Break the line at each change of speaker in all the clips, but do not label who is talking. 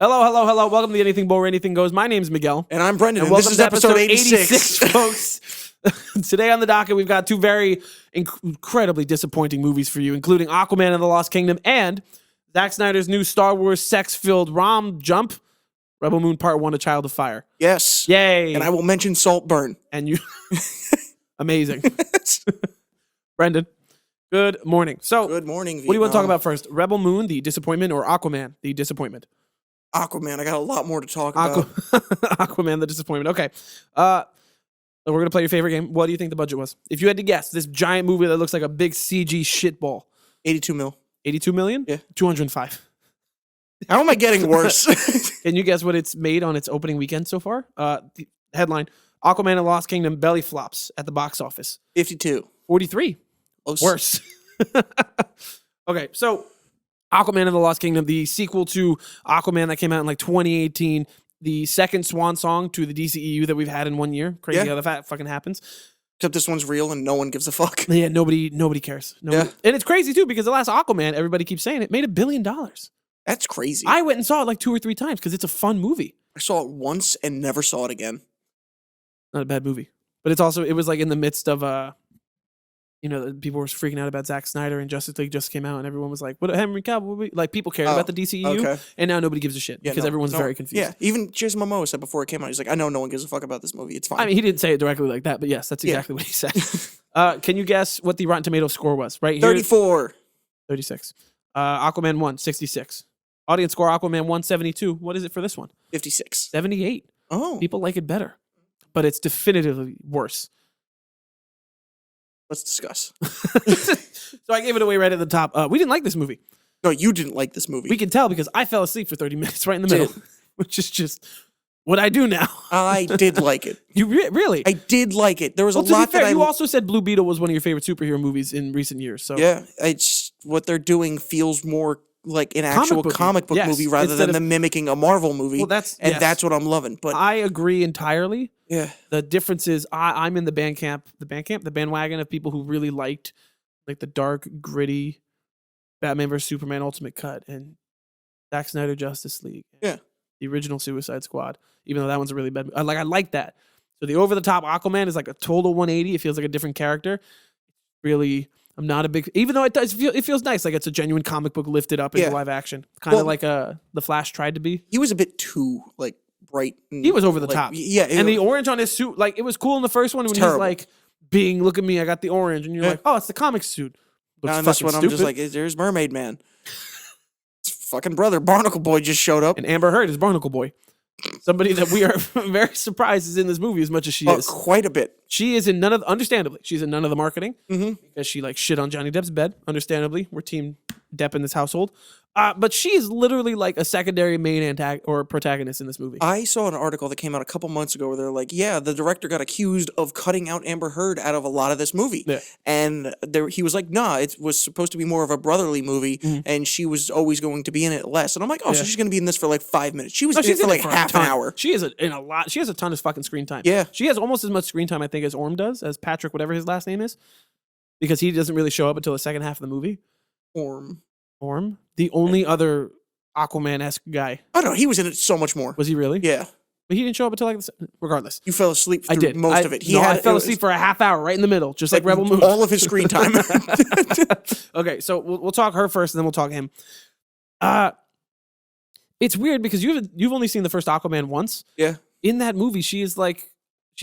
Hello, hello, hello. Welcome to the Anything Bowl Where Anything Goes. My name's Miguel.
And I'm Brendan, and
welcome
this is
to
episode 86.
folks. Today on the docket, we've got two very incredibly disappointing movies for you, including Aquaman and the Lost Kingdom and Zack Snyder's new Star Wars sex-filled rom jump, Rebel Moon Part 1, A Child of Fire.
Yes.
Yay.
And I will mention Saltburn.
And you... Amazing. Brendan, good morning. So,
good morning, Vietnam.
What do you want to talk about first? Rebel Moon, the disappointment, or Aquaman, the disappointment?
Aquaman. I got a lot more to talk about.
Aquaman, the disappointment. Okay. So we're going to play your favorite game. What do you think the budget was? If you had to guess, this giant movie that looks like a big CG shitball.
82 mil.
82 million?
Yeah.
205.
How am I getting worse?
Can you guess what it's made on its opening weekend so far? The headline, Aquaman and Lost Kingdom belly flops at the box office.
52.
43.
Close.
Worse. Okay, so Aquaman and the Lost Kingdom, the sequel to Aquaman that came out in like 2018, the second swan song to the DCEU that we've had in 1 year. Crazy how that fucking happens.
Except this one's real and no one gives a fuck.
Yeah, nobody cares. Nobody.
Yeah.
And it's crazy too because the last Aquaman, everybody keeps saying it, made $1 billion.
That's crazy.
I went and saw it like 2 or 3 times because it's a fun movie.
I saw it once and never saw it again.
Not a bad movie. But it was like in the midst of people were freaking out about Zack Snyder and Justice League just came out and everyone was like, what Henry Cavill? Like people cared about the DCEU and now nobody gives a shit because everyone's very confused.
Yeah, even Jason Momoa said before it came out, he's like, I know no one gives a fuck about this movie. It's fine.
I mean, he didn't say it directly like that, but yes, that's exactly what he said. Can you guess what the Rotten Tomatoes score was? Right here,
34.
36. Aquaman 1, 66. Audience score, Aquaman 1, 72. What is it for this one?
56.
78.
Oh.
People like it better, but it's definitively worse.
Let's discuss.
So I gave it away right at the top. We didn't like this movie.
No, you didn't like this movie.
We can tell because I fell asleep for 30 minutes right in the middle, which is just what I do now.
I did like it.
You really?
I did like it. There was a
to
lot
be fair,
that
you also said Blue Beetle was one of your favorite superhero movies in recent years. So
yeah, it's what they're doing feels more like an actual comic book movie rather than them mimicking a Marvel movie.
Well,
that's what I'm loving. But
I agree entirely.
Yeah,
the difference is I'm in the bandwagon of people who really liked like the dark, gritty Batman vs Superman Ultimate Cut and Zack Snyder Justice League.
Yeah,
the original Suicide Squad. Even though that one's a really bad. I like that. So the over the top Aquaman is like a total 180. It feels like a different character. Really. I'm not a big, even though it feels nice, like it's a genuine comic book lifted up into live action, kind of like the Flash tried to be.
He was a bit too like bright.
He was over the top.
Yeah,
and the orange on his suit, like it was cool in the first one when he's like, look at me, I got the orange, and you're like, oh, it's the comic suit.
Now in this one, I'm just like, there's Mermaid Man. His fucking brother Barnacle Boy just showed up,
and Amber Heard is Barnacle Boy. Somebody that we are very surprised is in this movie as much as she is.
Quite a bit.
She is in understandably, she's in none of the marketing because she like shit on Johnny Depp's bed. Understandably, we're team Depp in this household. But she is literally like a secondary main protagonist in this movie.
I saw an article that came out a couple months ago where they're like, yeah, the director got accused of cutting out Amber Heard out of a lot of this movie. Yeah. And he was like, nah, it was supposed to be more of a brotherly movie and she was always going to be in it less. And I'm like, so she's going to be in this for like 5 minutes. She was in it for like half an hour.
She is in a lot. She has a ton of fucking screen time.
Yeah.
She has almost as much screen time, I think, as Orm does, as Patrick, whatever his last name is, because he doesn't really show up until the second half of the movie.
Orm.
The only other Aquaman-esque guy.
Oh, no, he was in it so much more.
Was he really?
Yeah.
But he didn't show up until like regardless.
You fell asleep through most of it.
I fell asleep for a half hour right in the middle, just like Rebel Moon.
All of his screen time.
Okay, so we'll talk her first, and then we'll talk him. It's weird because you've only seen the first Aquaman once.
Yeah.
In that movie, she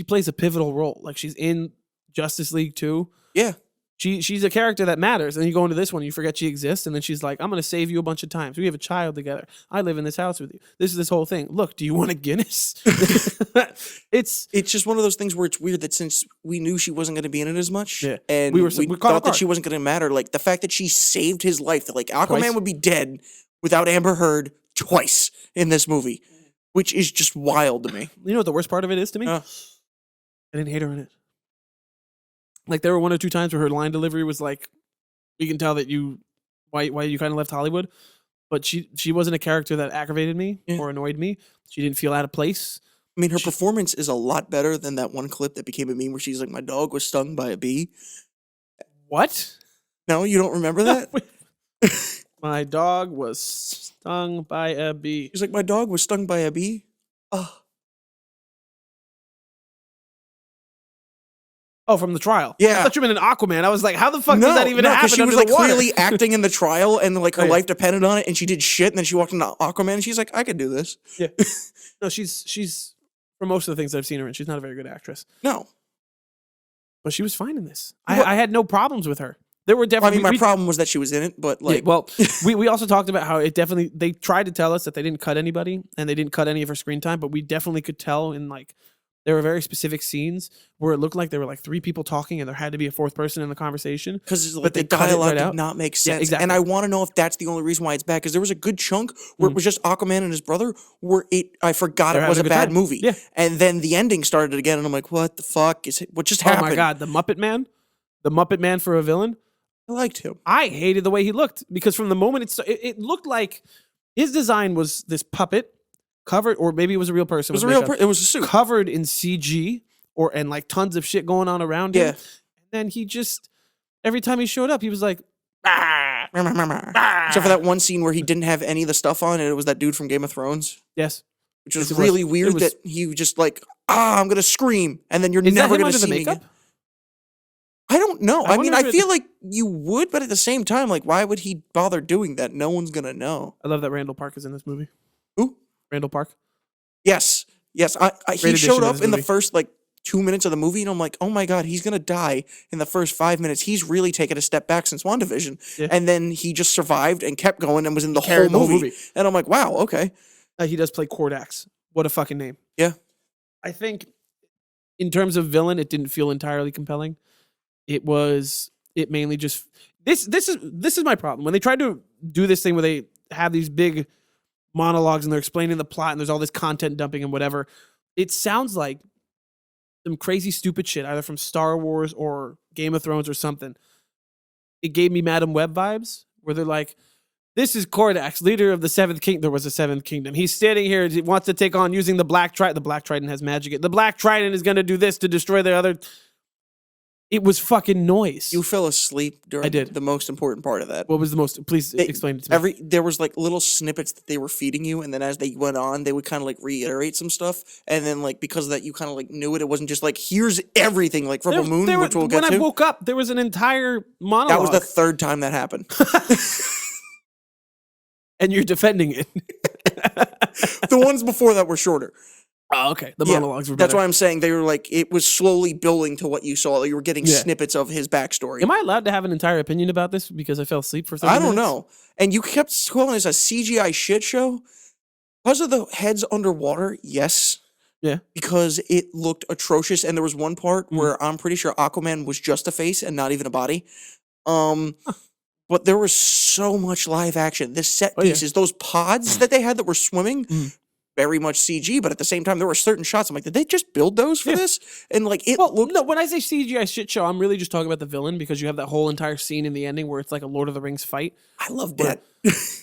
plays a pivotal role. Like she's in Justice League 2.
Yeah.
She's a character that matters. And then you go into this one, you forget she exists, and then she's like, I'm going to save you a bunch of times. We have a child together. I live in this house with you. This is this whole thing. Look, do you want a Guinness? It's
just one of those things where it's weird that since we knew she wasn't going to be in it as much, and we thought that she wasn't going to matter, like the fact that she saved his life, that like Aquaman would be dead without Amber Heard twice in this movie, which is just wild to me.
You know what the worst part of it is to me? I didn't hate her in it. Like there were 1 or 2 times where her line delivery was like, we can tell that why you kind of left Hollywood, but she wasn't a character that aggravated me or annoyed me. She didn't feel out of place.
I mean, her performance is a lot better than that one clip that became a meme where she's like, my dog was stung by a bee.
What?
No, you don't remember that?
My dog was stung by a bee.
He's like, my dog was stung by a bee.
Oh, from the trial.
Yeah.
I thought you meant an Aquaman. I was like, how the fuck does that even happen?
She was
under the water?
clearly acting in the trial, and like her life depended on it, and she did shit, and then she walked into Aquaman, and she's like, I could do this.
Yeah. No, she's for most of the things I've seen her in, she's not a very good actress.
No.
But she was fine in this. I had no problems with her. There were definitely.
My problem was that she was in it, but like,
we also talked about how they tried to tell us that they didn't cut anybody and they didn't cut any of her screen time, but we definitely could tell in like there were very specific scenes where it looked like there were like 3 people talking and there had to be a 4th person in the conversation.
Because the dialogue did not make sense.
Yeah, exactly.
And I want to know if that's the only reason why it's bad. Because there was a good chunk where it was just Aquaman and his brother, where I forgot it was a bad movie.
Yeah.
And then the ending started again, and I'm like, what the fuck what just happened?
Oh my god, the Muppet Man for a villain.
I liked him.
I hated the way he looked because from the moment it looked like his design was this puppet covered, or maybe it was a real person.
It was a real person. It was a suit
covered in CG and like tons of shit going on around him.
Yeah.
And then he just every time he showed up, he was like,
except for that one scene where he didn't have any of the stuff on, and it was that dude from Game of Thrones.
Yes.
Which was really weird that he just like, I'm gonna scream, and then you're never gonna see me again. I don't know. I mean, I feel like you would, but at the same time, like, why would he bother doing that? No one's gonna know.
I love that Randall Park is in this movie.
Who?
Randall Park.
Yes. He showed up in the first like 2 minutes of the movie, and I'm like, oh my god, he's gonna die in the first 5 minutes. He's really taken a step back since WandaVision, and then he just survived and kept going and was in the whole movie. And I'm like, wow, okay.
He does play Kordax. What a fucking name.
Yeah.
I think in terms of villain, it didn't feel entirely compelling. It mainly just this is my problem. When they tried to do this thing where they have these big monologues and they're explaining the plot and there's all this content dumping and whatever, it sounds like some crazy stupid shit, either from Star Wars or Game of Thrones or something. It gave me Madam Web vibes, where they're like, this is Kordax, leader of the 7th Kingdom. There was a 7th Kingdom. He's standing here. He wants to take on using the Black Trident. The Black Trident has magic. The Black Trident is going to do this to destroy the other. It was fucking noise.
You fell asleep during the most important part of that.
What was the most? Please explain it to me.
There was like little snippets that they were feeding you, and then as they went on, they would kind of like reiterate some stuff, and then like because of that, you kind of like knew it. It wasn't just like here's everything like from a moon, which we'll get to.
When I woke up, there was an entire monologue.
That was the 3rd time that happened.
And you're defending it.
The ones before that were shorter.
Oh, okay. The monologues were better.
That's why I'm saying they were like, it was slowly building to what you saw. You were getting snippets of his backstory.
Am I allowed to have an entire opinion about this because I fell asleep for 30 minutes?
I don't know. And you kept calling this a CGI shit show? Because of the heads underwater, yes.
Yeah.
Because it looked atrocious. And there was one part where I'm pretty sure Aquaman was just a face and not even a body. But there was so much live action. The set pieces, those pods that they had that were swimming, very much CG, but at the same time, there were certain shots. I'm like, did they just build those for this? And like, it looked...
No, when I say CGI shit show, I'm really just talking about the villain, because you have that whole entire scene in the ending where it's like a Lord of the Rings fight.
I loved that.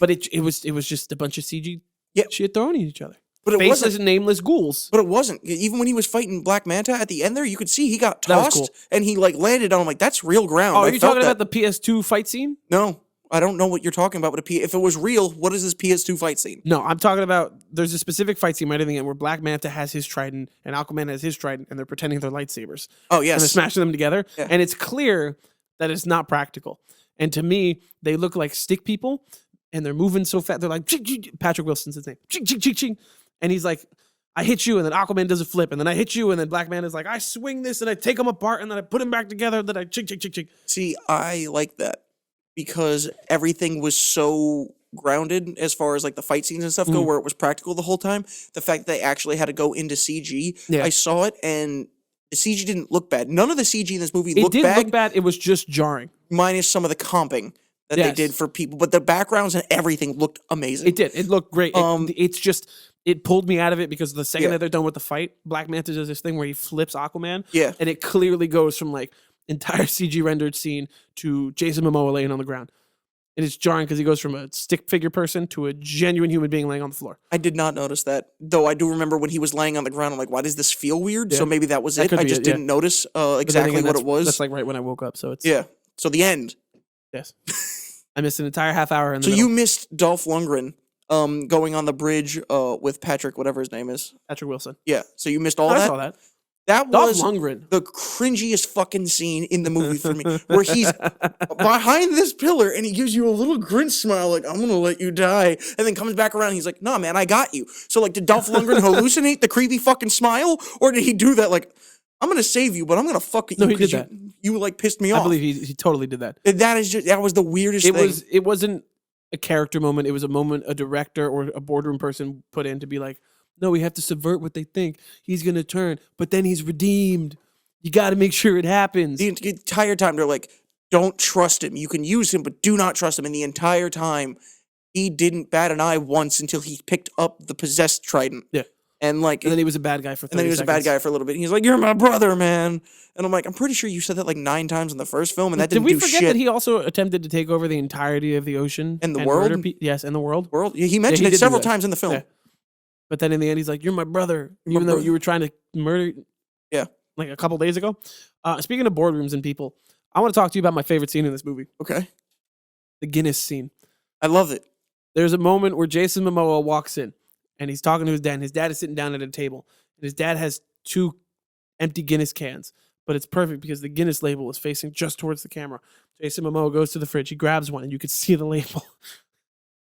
But it was just a bunch of CG shit thrown at each other.
But it
faceless
wasn't,
nameless ghouls.
But it wasn't. Even when he was fighting Black Manta at the end there, you could see he got tossed and he like landed on him. Like, that's real ground.
Oh, are you talking about the PS2 fight scene?
No. I don't know what you're talking about, but if it was real, what is this PS2 fight scene?
No, I'm talking about, there's a specific fight scene right at the end where Black Manta has his trident and Aquaman has his trident, and they're pretending they're lightsabers.
Oh, yes.
And they're smashing them together. Yeah. And it's clear that it's not practical. And to me, they look like stick people, and they're moving so fast. They're like, Patrick Wilson's his name. And he's like, I hit you, and then Aquaman does a flip, and then I hit you, and then Black Manta's like, I swing this, and I take them apart, and then I put them back together, and then I ching.
See, I like that, because everything was so grounded as far as like the fight scenes and stuff go, where it was practical the whole time. The fact that they actually had to go into CG, I saw it, and the CG didn't look bad. None of the CG in this movie looked bad.
It didn't look bad. It was just jarring.
Minus some of the comping that they did for people. But the backgrounds and everything looked amazing.
It did. It looked great. It's just, it pulled me out of it, because the second that they're done with the fight, Black Manta does this thing where he flips Aquaman.
Yeah.
And it clearly goes from like entire CG rendered scene to Jason Momoa laying on the ground. And it's jarring because he goes from a stick figure person to a genuine human being laying on the floor.
I did not notice that, though. I do remember when he was laying on the ground, I'm like, why does this feel weird? So maybe that was it. I just didn't notice exactly what it was.
That's like right when I woke up. So it's
So the end.
Yes. I missed an entire half hour in the
So
middle.
you missed Dolph Lundgren going on the bridge with Patrick, whatever his name is.
Patrick Wilson.
Yeah. So you missed all
I
that.
saw that.
That
Dolph
was
Lundgren.
the cringiest fucking scene in the movie for me, where he's behind this pillar and he gives you a little grin smile, like, I'm gonna let you die, and then comes back around and he's like, nah, man, I got you. So, like, did Dolph Lundgren hallucinate the creepy fucking smile, or did he do that, like, I'm gonna save you, but I'm gonna fuck you
No, he did
because you like pissed me off?
I believe he totally did that.
That was the weirdest thing.
It wasn't a character moment. It was a moment a director or a boardroom person put in to be like, no, we have to subvert what they think. He's going to turn, but then he's redeemed. You got to make sure it happens.
The entire time, they're like, don't trust him. You can use him, but do not trust him. And the entire time, he didn't bat an eye once until he picked up the possessed trident.
Yeah.
And
then he was a bad guy for 30
And then he was
seconds.
a bad guy for a little bit. And he's like, you're my brother, man. And I'm like, I'm pretty sure you said that like 9 times in the first film, and that didn't do shit.
Did we forget that he also attempted to take over the entirety of the ocean?
And the world?
Yes, and the world.
Yeah, he mentioned it several times in the film.
Yeah. But then in the end, he's like, you're my brother, even though you were trying to murder.
Yeah.
Like a couple days ago. Speaking of boardrooms and people, I want to talk to you about my favorite scene in this movie.
Okay.
The Guinness scene.
I love it.
There's a moment where Jason Momoa walks in and he's talking to his dad. And his dad is sitting down at a table. And his dad has 2 empty Guinness cans. But it's perfect because the Guinness label is facing just towards the camera. Jason Momoa goes to the fridge. He grabs one and you could see the label.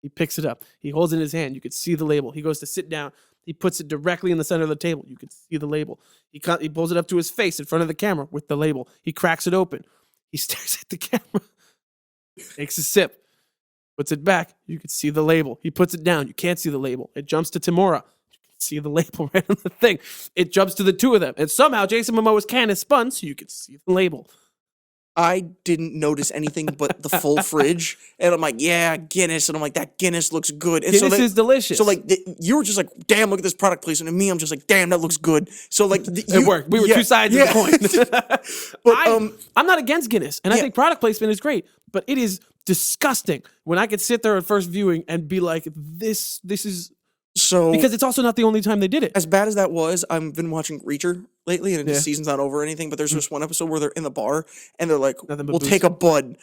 He picks it up. He holds it in his hand. You could see the label. He goes to sit down. He puts it directly in the center of the table. You can see the label. He pulls it up to his face in front of the camera with the label. He cracks it open. He stares at the camera. Takes a sip. Puts it back. You can see the label. He puts it down. You can't see the label. It jumps to Timora. You can see the label right on the thing. It jumps to the 2 of them. And somehow Jason Momoa's can is spun so you can see the label.
I didn't notice anything but the full fridge. And I'm like, yeah, Guinness. And I'm like, that Guinness looks good. And
Guinness is delicious.
So, like, you were just like, damn, look at this product placement. And me, I'm just like, damn, that looks good. So, like,
it worked. We were 2 sides of the coin.
But
I'm not against Guinness. And I think product placement is great. But it is disgusting when I could sit there at first viewing and be like, this is...
So,
because it's also not the only time they did it.
As bad as that was, I've been watching Reacher lately, and the season's not over or anything, but there's this one episode where they're in the bar, and they're like, we'll take a Bud.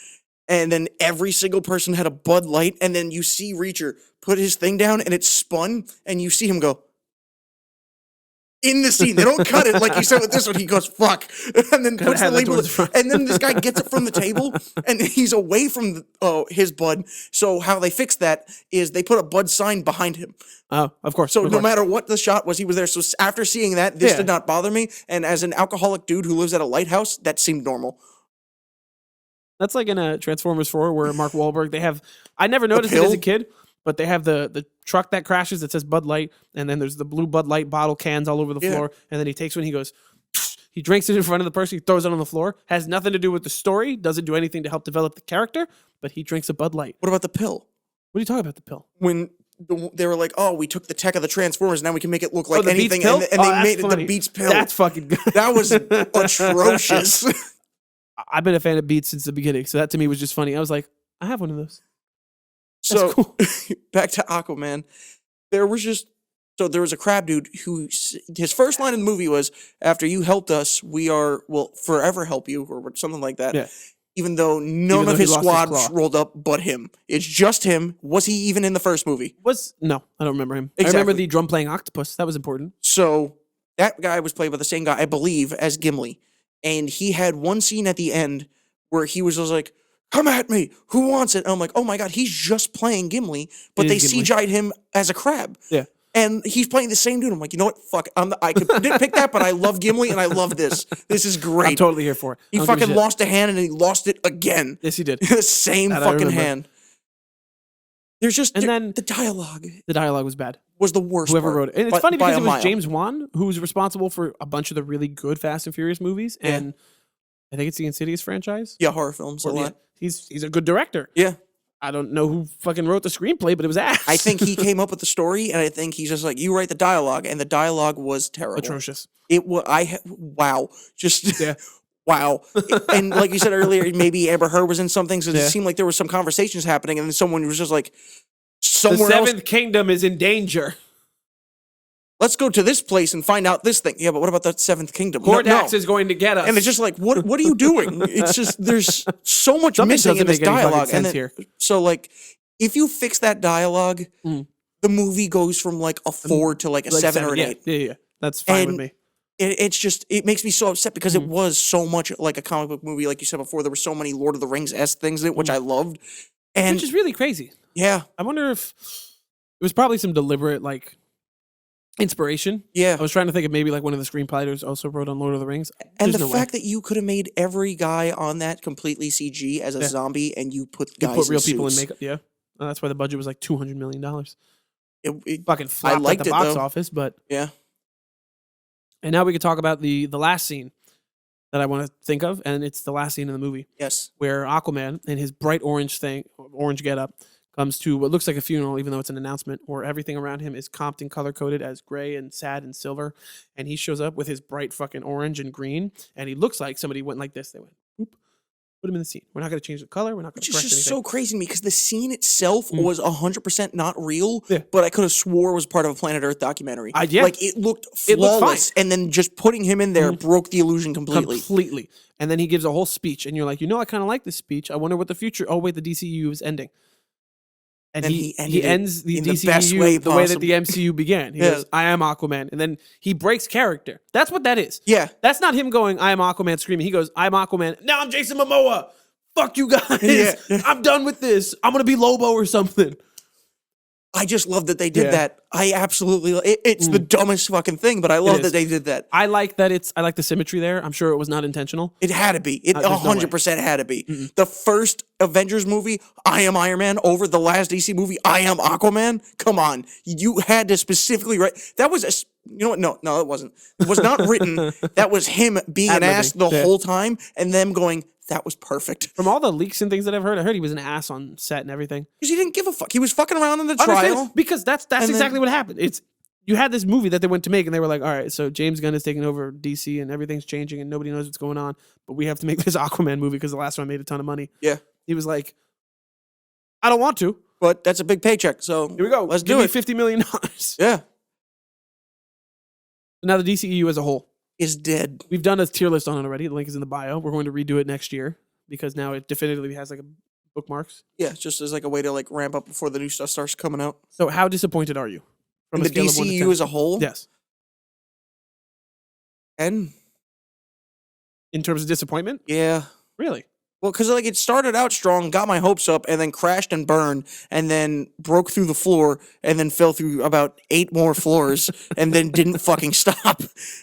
And then every single person had a Bud Light, and then you see Reacher put his thing down, and it's spun, and you see him go, in the scene. They don't cut it like you said with this one. He goes, fuck. And then puts the label. And then this guy gets it from the table and he's away from his Bud. So how they fix that is they put a Bud sign behind him.
Oh, of course.
So no matter what the shot was, he was there. So after seeing that, this did not bother me. And as an alcoholic dude who lives at a lighthouse, that seemed normal.
That's like in a Transformers 4 where Mark Wahlberg, they have, I never noticed it as a kid, but they have the truck that crashes that says Bud Light, and then there's the blue Bud Light bottle cans all over the floor, and then he takes one, he goes, he drinks it in front of the person, he throws it on the floor, has nothing to do with the story, doesn't do anything to help develop the character, but he drinks a Bud Light.
What about the pill?
What are you talking about, the pill?
When they were like, oh, we took the tech of the Transformers, now we can make it look like anything,
and
they made it the Beats pill.
That's fucking good.
That was atrocious.
I've been a fan of Beats since the beginning, so that to me was just funny. I was like, I have one of those.
So
cool.
Back to Aquaman, there was a crab dude who his first line in the movie was, "After you helped us, will forever help you," or something like that.
Yeah.
Even though none of his squad rolled up but him. It's just him. Was he even in the first movie?
No, I don't remember him.
Exactly.
I remember the drum playing octopus. That was important.
So that guy was played by the same guy, I believe, as Gimli. And he had one scene at the end where he was just like, come at me. Who wants it? And I'm like, oh my God, he's just playing Gimli, but they CGI'd him as a crab.
Yeah.
And he's playing the same dude. I'm like, you know what? Fuck. I didn't pick that, but I love Gimli and I love this. This is great.
I'm totally here for it.
He fucking lost a hand and he lost it again.
Yes, he did.
The same fucking hand. There's just
then
the dialogue.
The dialogue was bad.
Was the worst.
Whoever wrote it. And it's funny because it was
mile.
James Wan who was responsible for a bunch of the really good Fast and Furious movies.
Yeah.
And I think it's the Insidious franchise.
Yeah, horror films a lot.
He's a good director.
Yeah.
I don't know who fucking wrote the screenplay, but it was ass.
I think he came up with the story, and I think he's just like, you write the dialogue, and the dialogue was terrible.
Atrocious.
It was, wow. Just, wow. And like you said earlier, maybe Amber Heard was in something, so it seemed like there was some conversations happening, and then someone was just like, somewhere else.
The Seventh Kingdom is in danger.
let's go to this place and find out this thing. Yeah, but what about that Seventh Kingdom?
Hordax is going to get us.
And it's just like, what are you doing? It's just, there's so much missing in this dialogue. And then, so like, if you fix that dialogue, the movie goes from like a 4 to like a 7 or an 8.
Yeah. That's fine with me.
It's just, it makes me so upset because it was so much like a comic book movie. Like you said before, there were so many Lord of the Rings-esque things in it, which I loved. And
which is really crazy.
Yeah.
I wonder if it was probably some deliberate like inspiration.
Yeah.
I was trying to think of maybe like one of the screenwriters also wrote on Lord of the Rings.
And the fact that you could have made every guy on that completely CG as a zombie and you put guys
real people in makeup. Yeah. That's why the budget was like $200 million.
It
fucking flopped at the box office, but
yeah.
And now we could talk about the last scene that I want to think of, and it's the last scene in the movie.
Yes.
Where Aquaman in his bright orange getup comes to what looks like a funeral, even though it's an announcement, where everything around him is comped and color-coded as gray and sad and silver, and he shows up with his bright fucking orange and green, and he looks like somebody went like this. They went, whoop. Put him in the scene. We're not going to change the color. We're not going to correct anything.
Which is just so crazy to me because the scene itself was 100% not real, but I could have swore was part of a Planet Earth documentary. Like it looked flawless, and then just putting him in there broke the illusion completely.
And then he gives a whole speech, and you're like, I kind of like this speech. I wonder what the future. Oh wait, the DCU is ending. And he ends the DCU the way that the MCU began. He goes, I am Aquaman. And then he breaks character. That's what that is.
Yeah.
That's not him going, I am Aquaman screaming. He goes, I'm Aquaman. Now I'm Jason Momoa. Fuck you guys. Yeah. I'm done with this. I'm going to be Lobo or something.
I just love that they did that. I absolutely, it's the dumbest fucking thing, but I love that they did that.
I like that I like the symmetry there. I'm sure it was not intentional.
It had to be. It 100% had to be. The first Avengers movie, I am Iron Man, over the last DC movie, I am Aquaman. Come on. You had to specifically write. That was, you know what? No, it wasn't. It was not written. That was him being an ass the whole time and them going, that was perfect.
From all the leaks and things that I've heard, I heard he was an ass on set and everything.
Because he didn't give a fuck. He was fucking around in the trial.
Because that's exactly what happened. You had this movie that they went to make, and they were like, all right, so James Gunn is taking over DC, and everything's changing, and nobody knows what's going on, but we have to make this Aquaman movie because the last one made a ton of money.
Yeah.
He was like, I don't want to.
But that's a big paycheck, so
here we go.
Let's do it.
$50 million.
Yeah.
Now the DCEU as a whole
is dead.
We've done a tier list on it already. The link is in the bio. We're going to redo it next year because now it definitively has like a bookmarks.
Yeah, just as like a way to like ramp up before the new stuff starts coming out.
So how disappointed are you?
From the DCU as a whole?
Yes.
And
in terms of disappointment?
Yeah.
Really?
Well, because like it started out strong, got my hopes up, and then crashed and burned, and then broke through the floor, and then fell through about 8 more floors, and then didn't fucking stop.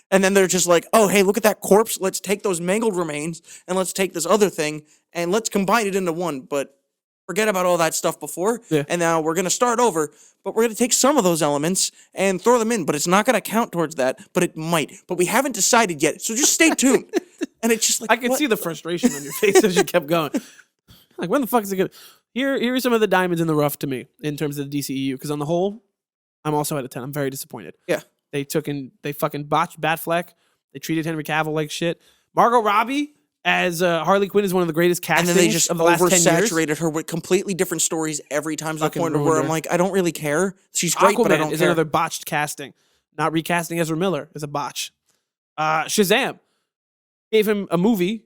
And then they're just like, oh, hey, look at that corpse. Let's take those mangled remains, and let's take this other thing, and let's combine it into one. But forget about all that stuff before, and now we're going to start over, but we're going to take some of those elements and throw them in, but it's not going to count towards that, but it might. But we haven't decided yet, so just stay tuned. And it's just like,
I can see the frustration on your face as you kept going. Like, when the fuck is it going to... Here are some of the diamonds in the rough to me in terms of the DCEU, because on the whole, I'm also at a 10. I'm very disappointed.
Yeah.
They fucking botched Batfleck. They treated Henry Cavill like shit. Margot Robbie as Harley Quinn is one of the greatest castings
and then they just
of the last 10 years.
Oversaturated her with completely different stories every time to the point where I'm like, I don't really care. She's great,
Aquaman
but I don't care.
is another botched casting. Not recasting Ezra Miller is a botch. Shazam gave him a movie,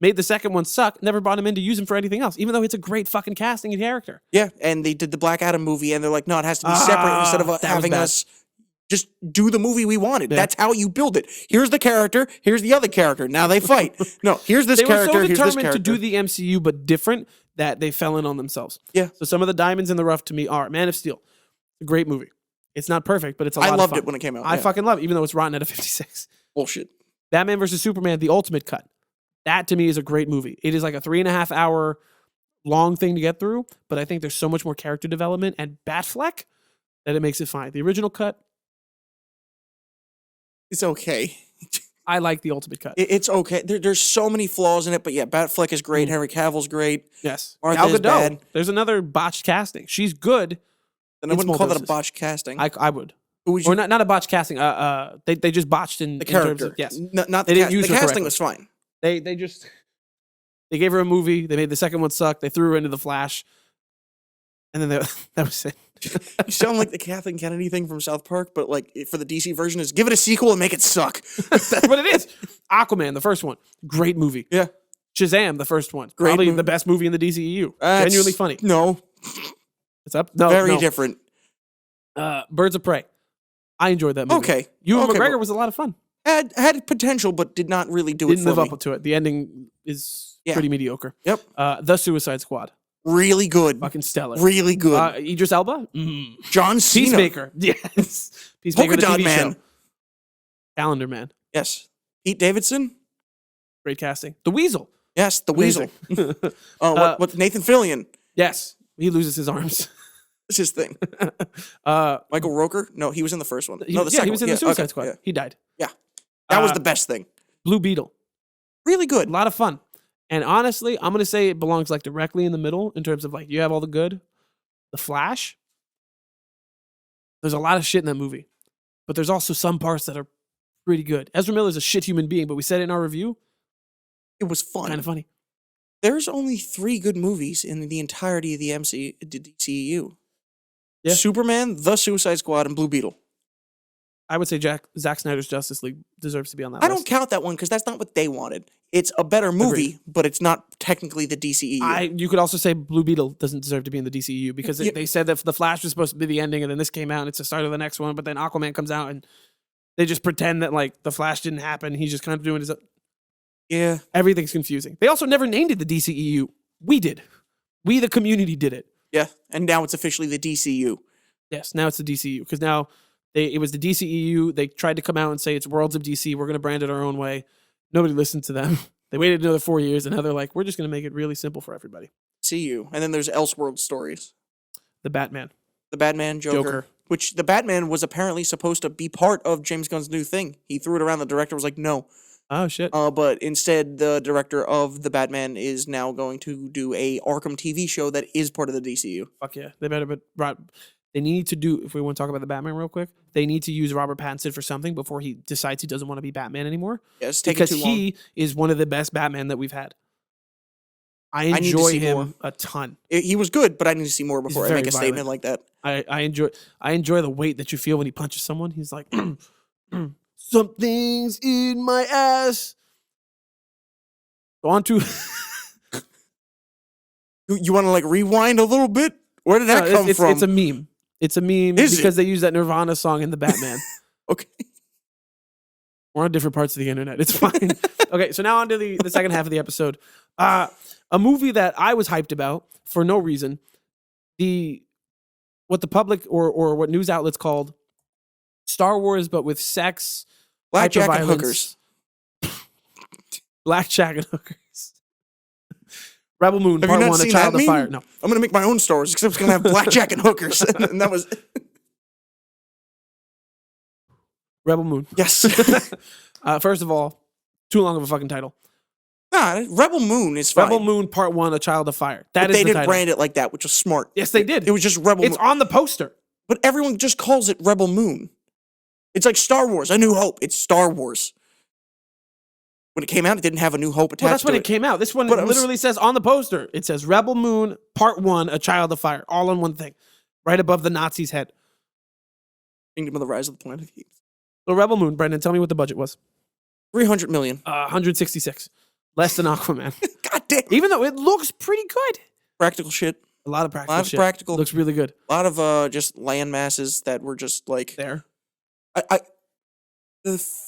made the second one suck, never brought him in to use him for anything else, even though it's a great fucking casting and character.
Yeah, and they did the Black Adam movie, and they're like, no, it has to be separate instead of having us just do the movie we wanted. Yeah. That's how you build it. Here's the character, here's the other character. Now they fight. No, here's this character, here's this character. They were so determined to
do the MCU, but different, that they fell in on themselves.
Yeah.
So some of the diamonds in the rough to me are Man of Steel. A great movie. It's not perfect, but it's a lot of fun.
I loved it when it came out.
I fucking love it, even though it's rotten at a 56.
Bullshit.
Batman vs. Superman, the ultimate cut. That, to me, is a great movie. It is like a 3.5 hour long thing to get through, but I think there's so much more character development and Batfleck that it makes it fine. The original cut,
it's okay.
I like the ultimate cut.
It's okay. There's so many flaws in it, but yeah, Batfleck is great. Henry Cavill's great.
Yes.
Martha is bad.
There's another botched casting. She's good.
Then I wouldn't call that a botched casting.
I would.
Who would you?
Or not a botched casting. They just botched in
the character.
In terms of, yes.
Not the casting. The casting was fine.
They gave her a movie. They made the second one suck. They threw her into the Flash, and then that was it.
You sound like the Kathleen Kennedy thing from South Park, but like for the DC version is give it a sequel and make it suck.
That's what it is. Aquaman, the first one, great movie.
Yeah.
Shazam, the first one,
Great
probably
movie.
the best movie in the DCEU. Genuinely funny.
No.
It's up. No,
Very
no.
different.
Birds of Prey. I enjoyed that movie.
Okay.
Ewan
Okay,
McGregor
but-
was a lot of fun.
Had potential, but did not really do
Didn't
it for
live
me.
up to it. The ending is
Yeah.
pretty mediocre.
Yep.
The Suicide Squad.
Really good.
Fucking stellar.
Really good.
Idris Elba.
John Cena.
Peacemaker. Yes. Peacemaker,
Polka
the
Dot
TV
Man.
show. Calendar Man.
Yes. Pete Davidson.
Great casting. The Weasel.
Yes, the
Amazing.
Weasel. What Nathan Fillion.
Yes. He loses his arms.
That's his thing.
Uh,
Michael Rooker? No, he was in the first one.
he,
No, the
yeah,
second
he was in
one.
the Suicide
okay,
Squad.
yeah.
He died.
That was
Uh,
the best thing.
Blue Beetle.
Really
A
good.
lot of fun. And honestly, I'm gonna say it belongs like directly in the middle in terms of like you have all the good. The Flash. There's a lot of shit in that movie, but there's also some parts that are pretty good. Ezra Miller's a shit human being, but we said it in our review.
It was fun.
Kind of funny.
There's only 3 good movies in the entirety of the DCEU.
Yeah.
Superman, The Suicide Squad, and Blue Beetle.
I would say Zack Snyder's Justice League deserves to be on that
I
list.
don't count that one because that's not what they wanted. It's a better movie, but it's not technically the DCEU.
You could also say Blue Beetle doesn't deserve to be in the DCEU because
Yeah.
they said that The Flash was supposed to be the ending, and then this came out and it's the start of the next one. But then Aquaman comes out and they just pretend that like The Flash didn't happen. He's just kind of doing his.
Yeah.
Everything's confusing. They also never named it the DCEU. We did. We, the community, did it.
Yeah. And now it's officially the DCU.
Yes, now it's the DCU because now it was the DCEU. They tried to come out and say it's Worlds of DC. We're going to brand it our own way. Nobody listened to them. They waited another 4 years, and now they're like, we're just going to make it really simple for everybody.
CU. And then there's Elseworld stories.
The Batman.
The Batman, Joker. Which the Batman was apparently supposed to be part of James Gunn's new thing. He threw it around. The director was like, no.
Oh, shit.
But instead, the director of the Batman is now going to do a Arkham TV show that is part of the DCU.
Fuck yeah. They better, they need to do, if we want to talk about the Batman real quick, they need to use Robert Pattinson for something before he decides he doesn't want to be Batman anymore.
Yeah, it's taking
Because
too long.
he is one of the best Batman that we've had. I
need to
enjoy
see
him
more.
a ton.
He was good, but I need to see more before I
very
make a statement like that.
I enjoy the weight that you feel when he punches someone. He's like, something's in my ass. Go on to
You want to like rewind a little bit? Where did that come from?
It's a meme. It's a meme
Is
because they use that Nirvana song in the Batman.
Okay.
We're on different parts of the internet. It's fine. Okay, so now on to the second half of the episode. A movie that I was hyped about for no reason. What the public or what news outlets called Star Wars, but with sex,
Blackjack and
hyperviolence,
hookers.
Blackjack and hookers. Rebel Moon,
Have
Part
you not
1, A
seen
Child
that
of
meme?
Fire. No.
I'm going to make my own Star Wars, except it's going to have blackjack and hookers. And that was...
Rebel Moon.
Yes.
First of all, too long of a fucking title.
Nah, Rebel Moon is fine.
Rebel Moon, Part 1, A Child of Fire. That
But
is
they
the
didn't
title.
brand it like that, which was smart.
Yes, they did.
It was just Rebel
It's
Moon.
on the poster.
But everyone just calls it Rebel Moon. It's like Star Wars, A New Hope. It's Star Wars. When it came out, it didn't have A New Hope attached
Well, that's when
to
it came out. This one
But it was-
literally says on the poster, it says Rebel Moon, Part 1, A Child of Fire, all in one thing, right above the Nazi's head.
Kingdom of the Rise of the Planet of the Apes.
So Rebel Moon, Brendan, tell me what the budget was.
300 million.
166. Less than Aquaman.
God damn.
Even though it looks pretty good.
Practical shit.
A lot of
A
practical
lot of
shit.
practical.
Looks really good.
A lot of just land masses that were just like...
There.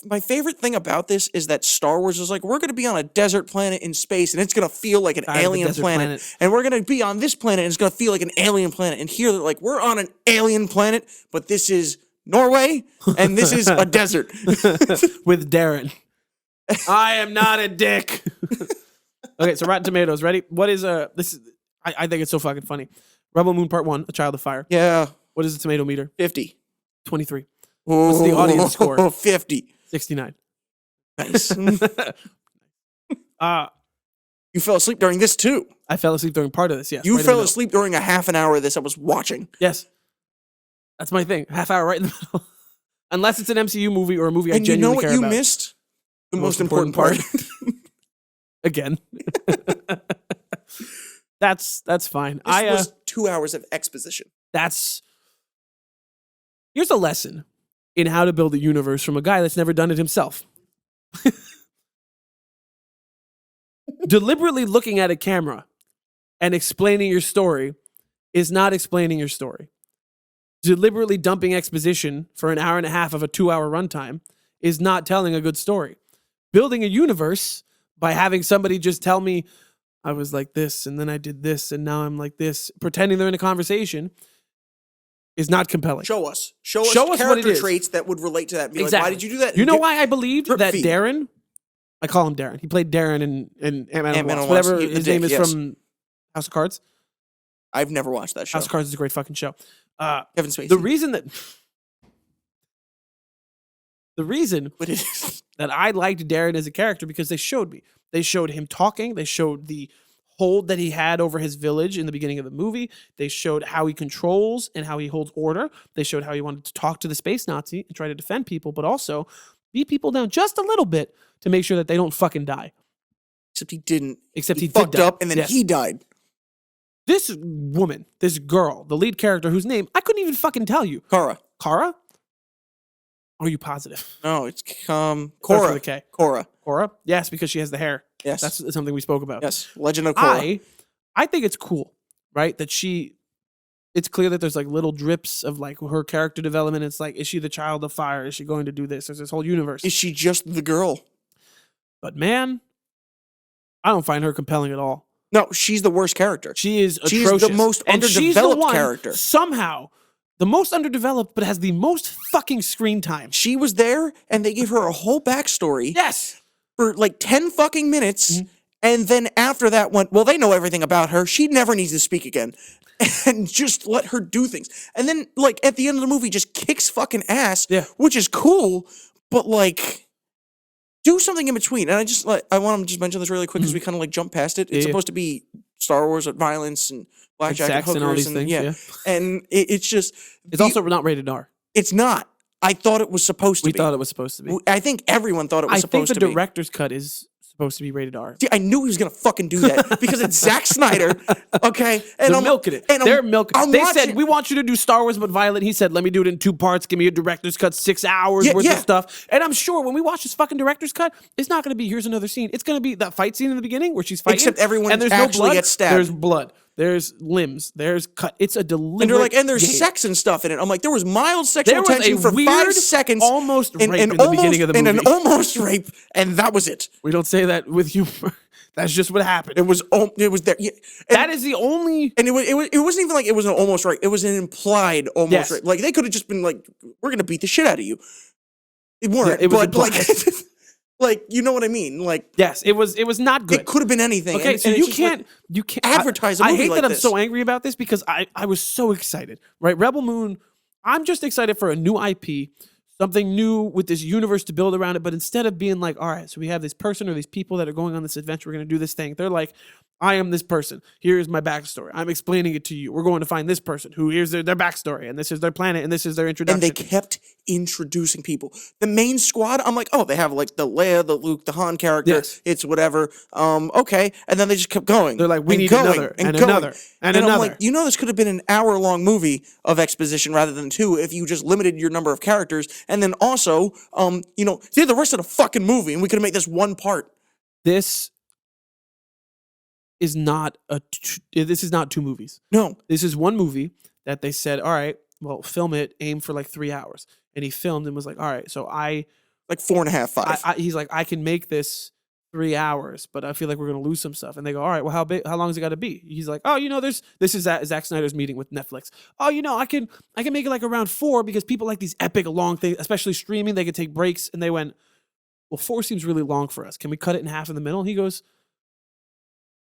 My favorite thing about this is that Star Wars is like, we're going to be on a desert planet in space, and it's going to feel like an
Side of the
alien
desert
planet. And we're going to be on this planet, and it's going to feel like an alien planet. And here, they're like, we're on an alien planet, but this is Norway, and this is a desert.
With Darren. I am not a dick. Okay, so Rotten Tomatoes, ready? What is this is I think it's so fucking funny. Rebel Moon Part 1, A Child of Fire.
Yeah,
What is the tomato meter?
50.
23. What's the audience score?
50.
69.
Nice.
Uh
You fell asleep during this, too.
I fell asleep during part of this, yes.
You
right in the
fell
middle.
asleep during a half an hour of this I was watching.
Yes. That's my thing. Half hour right in the middle. Unless it's an MCU movie or a movie I
And you know
genuinely
what
care
you
about.
missed? The most important part.
Again. That's fine.
This was 2 hours of exposition.
That's Here's a lesson in how to build a universe from a guy that's never done it himself. Deliberately looking at a camera and explaining your story is not explaining your story. Deliberately dumping exposition for an hour and a half of a 2-hour runtime is not telling a good story. Building a universe by having somebody just tell me, I was like this, and then I did this, and now I'm like this, pretending they're in a conversation, is not compelling.
Show us
what it
character
is.
traits that would relate to that. Be
Exactly.
like, why did you do that?
You know why I believed
drip
that
feed.
Darren, I call him Darren. He played Darren in Ant-Man and the Wasp.
Wasp.
Whatever
The
his
Dick,
name is
yes.
from House of Cards.
I've never watched that show.
House of Cards is a great fucking show.
Kevin Spacey.
The reason
But it is.
that I liked Darren as a character because they showed me. They showed him talking. They showed the hold that he had over his village in the beginning of the movie. They showed how he controls and how he holds order. They showed how he wanted to talk to the space Nazi and try to defend people, but also beat people down just a little bit to make sure that they don't fucking die.
Except he didn't.
Except he
fucked
did die.
up and then
Yes.
he died.
This woman, this girl, the lead character whose name I couldn't even fucking tell you.
Kara.
Kara? Are you positive?
No, it's
Starts
Cora.
with a K.
Cora.
Cora? Yes, because she has the hair.
Yes.
That's something we spoke about.
Yes. Legend of Cora.
I think it's cool, right? That it's clear that there's like little drips of like her character development. It's like, is she the child of fire? Is she going to do this? There's this whole universe.
Is she just the girl?
But man, I don't find her compelling at all.
No, she's the worst character.
She is
She's
atrocious.
the most
And she's the
underdeveloped
one,
character.
somehow, the most underdeveloped, but has the most fucking screen time.
She was there and they gave her a whole backstory
Yes.
for like 10 fucking minutes. And then after that went, well, they know everything about her. She never needs to speak again. And just let her do things. And then, like, at the end of the movie, just kicks fucking ass, which is cool, but, like, do something in between. And I want to just mention this really quick because we kind of, like, jump past it. It's supposed to be Star Wars with violence and blackjack and hookers
and all these things, yeah.
And it's just...
It's also not rated R.
It's not. I thought it was supposed to be.
We thought it was supposed to be.
I think everyone thought it was supposed to be.
I think the director's cut is supposed to be rated R.
See, I knew he was gonna fucking do that because it's Zack Snyder, okay? And
They're milking it. They're milking it. They said, we want you to do Star Wars but violent. He said, let me do it in 2 parts. Give me a director's cut, 6 hours worth of stuff. And I'm sure when we watch this fucking director's cut, it's not gonna be, here's another scene. It's gonna be that fight scene in the beginning where she's fighting.
Except everyone
and there's
actually
no blood.
gets stabbed.
There's blood. There's limbs. There's cut. It's a deliberate.
And they're like, and there's
game.
sex and stuff in it. I'm like, there was mild sexual
There was
tension
a
for
weird,
5 seconds,
almost rape in the beginning of the movie.
and an almost rape, and that was it.
We don't say that with humor. That's just what happened.
It was there. Yeah.
That is the only.
And it wasn't even like it was an almost rape. It was an implied almost
Yes.
rape. Like they could have just been like, we're gonna beat the shit out of you. It weren't.
Yeah, it was
but like,
implied.
like you know what I mean? Like
Yes, it was not good.
it could have been anything.
Okay,
and,
so
and
you
it's just like,
can't
advertise a
I
movie
hate
like
that I'm
this.
so angry about this because I was so excited, right? Rebel Moon, I'm just excited for a new IP, something new with this universe to build around it. But instead of being like, all right, so we have this person or these people that are going on this adventure, we're going to do this thing. They're like, I am this person. Here's my backstory. I'm explaining it to you. We're going to find this person who here's their backstory, and this is their planet, and this is their introduction.
And they kept introducing people. The main squad, I'm like, oh, they have like the Leia, the Luke, the Han character.
Yes.
It's whatever. Okay. And then they just kept going.
They're like, we need
going,
another, and
going.
another, and
I'm
another.
like, you know, this could have been an hour-long movie of exposition rather than 2 if you just limited your number of characters. And then also, you know, did the rest of the fucking movie, and we could have made this one part.
This is not this is not 2 movies.
No.
This is one movie that they said, all right, well, film it, aim for like 3 hours. And he filmed and was like, all right, so
Like 4.5, 5.
he's like, I can make this 3 hours, but I feel like we're going to lose some stuff. And they go, all right, well, how long has it got to be? He's like, oh, you know, this is Zack Snyder's meeting with Netflix. Oh, you know, I can make it like around 4 because people like these epic long things, especially streaming. They could take breaks. And they went, well, 4 seems really long for us. Can we cut it in half in the middle? He goes,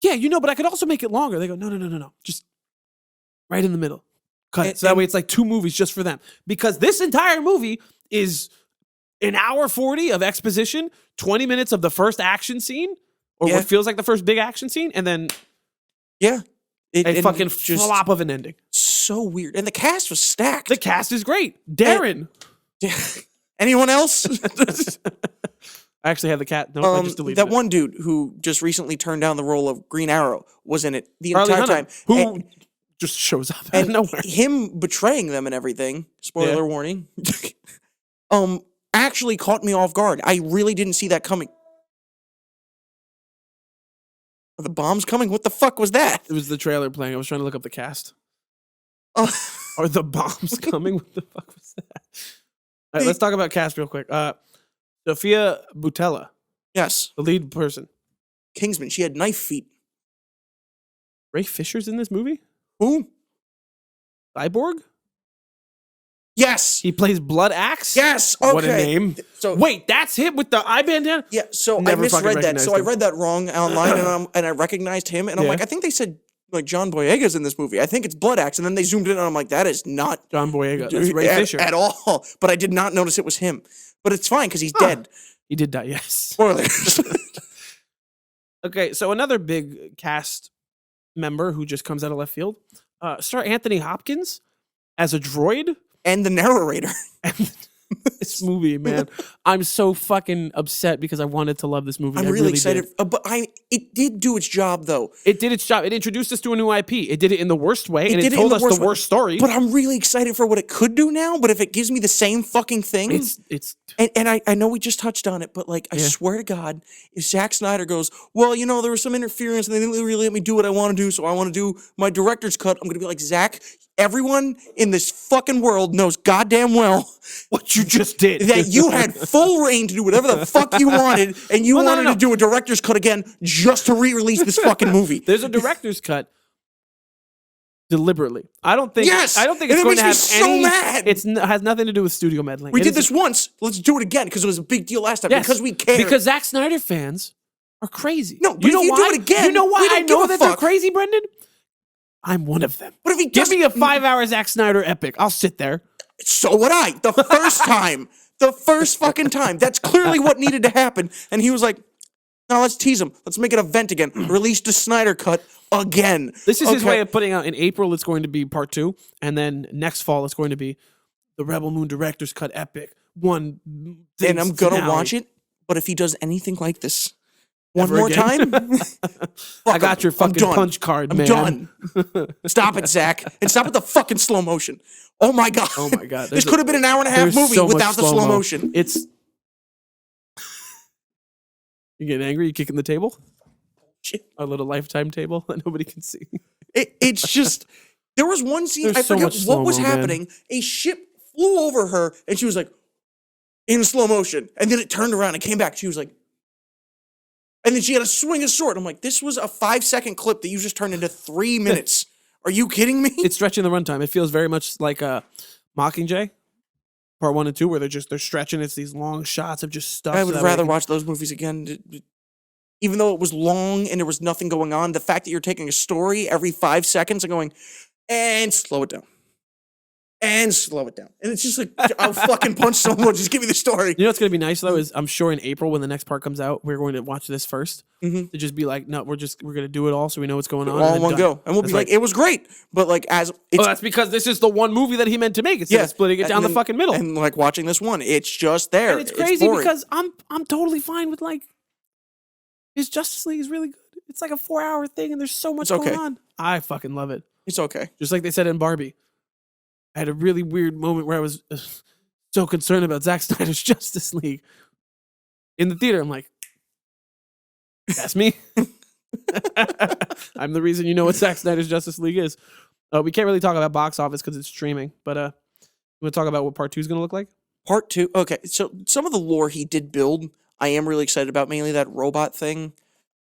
yeah, you know, but I could also make it longer. They go, no. Just right in the middle. Cut it. So that way it's like 2 movies just for them. Because this entire movie is an hour 40 of exposition, 20 minutes of the first action scene, or what feels like the first big action scene, and then a fucking flop of an ending.
So weird. And the cast was stacked.
The cast is great. Darren.
Anyone else?
I actually have the cat. No, I just deleted
that
it.
one dude who just recently turned down the role of Green Arrow was in it the
Charlie
entire
Hunnam,
time.
who just shows up out
and
of nowhere.
him betraying them and everything. Spoiler warning. Actually caught me off guard. I really didn't see that coming. Are the bombs coming? What the fuck was that?
It was the trailer playing. I was trying to look up the cast.
Oh.
Are the bombs coming? What the fuck was that? All right, let's talk about cast real quick. Sophia Boutella.
Yes.
The lead person.
Kingsman. She had knife feet.
Ray Fisher's in this movie?
Who?
Cyborg?
Yes.
He plays Blood Axe?
Yes. Okay.
What a name.
So
wait, that's him with the eye bandana?
Yeah, so
Never
I
fucking
misread that. So I
recognized
read that wrong online and I recognized him and I'm like, I think they said like John Boyega's in this movie. I think it's Blood Axe. And then they zoomed in and I'm like, that is not
John Boyega. That's Ray Fisher.
At all. But I did not notice it was him. But it's fine because he's dead.
He did die, yes.
Spoilers.
Okay, so another big cast member who just comes out of left field. Sir Anthony Hopkins as a droid.
And the narrator.
This movie, man. I'm so fucking upset because I wanted to love this movie.
I'm really excited. But it did do its job, though.
It did its job. It introduced us to a new IP. It did it in the worst way, and it told us the worst story.
But I'm really excited for what it could do now. But if it gives me the same fucking thing, and I know we just touched on it, but like I swear to God, if Zack Snyder goes, well, you know, there was some interference, and they didn't really let me do what I want to do, so I want to do my director's cut. I'm gonna be like, Zack, everyone in this fucking world knows goddamn well
what you just did.
That you had full reign to do whatever the fuck you wanted, and you wanted to do a director's cut again just to re-release this fucking movie.
There's a director's cut deliberately. I don't think it's going to have
so mad.
It has nothing to do with studio meddling.
We did this once. Let's do it again because it was a big deal last time. Yes, because we care.
Because Zack Snyder fans are crazy.
No, but if you do it again,
you know why I know that they're crazy, Brendan? I'm one of them.
But if he
give me a 5-hour Zack Snyder epic, I'll sit there.
So would I. The first time. The first fucking time. That's clearly what needed to happen. And he was like, no, let's tease him. Let's make it a vent again. Release the Snyder cut again.
This is his way of putting out, in April, it's going to be part 2. And then next fall, it's going to be the Rebel Moon Director's Cut epic. And
I'm going to watch it. But if he does anything like this one more time,
I got your fucking punch card, man.
I'm done. Stop it, Zach. And stop with the fucking slow motion. Oh my God.
Oh my God.
This could have been an hour-and-a-half movie without the slow motion.
It's... You getting angry? You kicking the table?
Shit.
Our little Lifetime table that nobody can see.
It's just... There was one scene, I forget what was happening. Man. A ship flew over her, and she was like, in slow motion. And then it turned around and came back. She was like... And then she had to swing a sword. I'm like, this was a 5-second clip that you just turned into 3 minutes. Are you kidding me?
It's stretching the runtime. It feels very much like Mockingjay, part 1 and 2, where they're stretching. It's these long shots of just stuff.
I would rather watch those movies again. Even though it was long and there was nothing going on, the fact that you're taking a story every 5 seconds and going, and slow it down. And slow it down. And it's just like, I'll fucking punch someone. Just give me the story.
You know what's going to be nice, though, is I'm sure in April when the next part comes out, we're going to watch this first. To just be like, no, we're going to do it all so we know what's going on.
All in one go. And we'll be like, it was great. But like,
that's because this is the one movie that he meant to make. It's splitting it down the fucking middle.
And like watching this one, it's just there.
And it's crazy because I'm totally fine with like, his Justice League is really good. It's like a 4-hour thing and there's so much going on. I fucking love it.
It's okay.
Just like they said in Barbie. I had a really weird moment where I was so concerned about Zack Snyder's Justice League. In the theater, I'm like, that's me. I'm the reason you know what Zack Snyder's Justice League is. We can't really talk about box office because it's streaming, but we want to talk about what part 2 is going to look like?
Part 2? Okay, so some of the lore he did build, I am really excited about, mainly that robot thing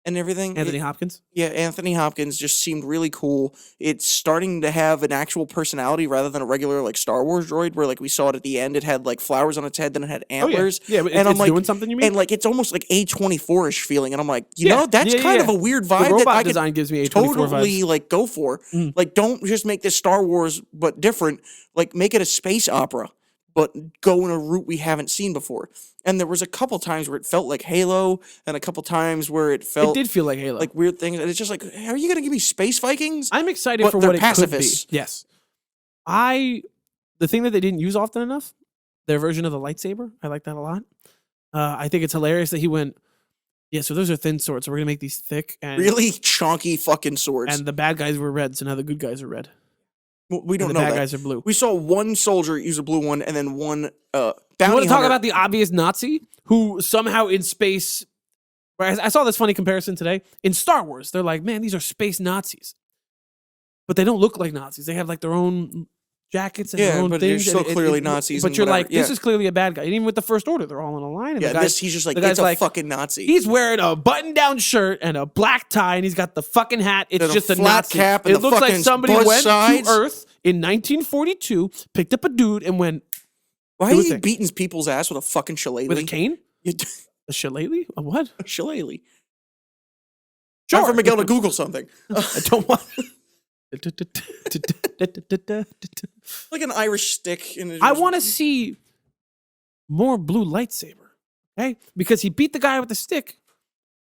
and everything.
Anthony Hopkins?
Yeah, Anthony Hopkins just seemed really cool. It's starting to have an actual personality rather than a regular like Star Wars droid where like we saw it at the end. It had like flowers on its head, then it had antlers.
Yeah, but
and
it's doing something, you mean?
And like it's almost like A24-ish feeling. And I'm like, you know, that's kind of a weird vibe.
The robot
that I
design gives me A24
totally
vibes.
Like go for. Like don't just make this Star Wars but different. Like make it a space opera, but go in a route we haven't seen before. And there was a couple times where it felt like Halo, and a couple times where it felt...
It did feel like Halo.
Like weird things. And it's just like, are you going to give me Space Vikings?
I'm excited for what it could be. Yes. The thing that they didn't use often enough, their version of the lightsaber, I like that a lot. I think it's hilarious that he went, yeah, so those are thin swords, so we're going to make these thick. And
really chonky fucking swords.
And the bad guys were red, so now the good guys are red.
Well, we don't
and
know
the bad
that.
guys are blue.
We saw one soldier use a blue one, and then one bounty
You want to talk
hunter.
about the obvious Nazi who somehow in space? I saw this funny comparison today in Star Wars. They're like, man, these are space Nazis, but they don't look like Nazis. They have like their own jackets and their own
but
things.
they're still clearly Nazis.
But
and
you're
whatever.
like, this is clearly a bad guy. And even with the First Order, they're all in a line. And
yeah.
the guy's,
He's just like,
the guy's
it's a
like,
fucking Nazi.
he's wearing a button-down shirt and a black tie, and he's got the fucking hat. It's
And a
just a
flat
Nazi.
cap and
It
the
looks like
fucking
somebody
both
went
sides.
to Earth in 1942, picked up a dude, and went
Why
do
are
a
you
thing.
beating people's ass with a fucking shillelagh?
with a cane. A shillelagh? A what?
A shillelagh.
Sure.
Time for Miguel to Google something.
I don't want.
Like an Irish stick.
I want to see more blue lightsaber, okay? Because he beat the guy with the stick,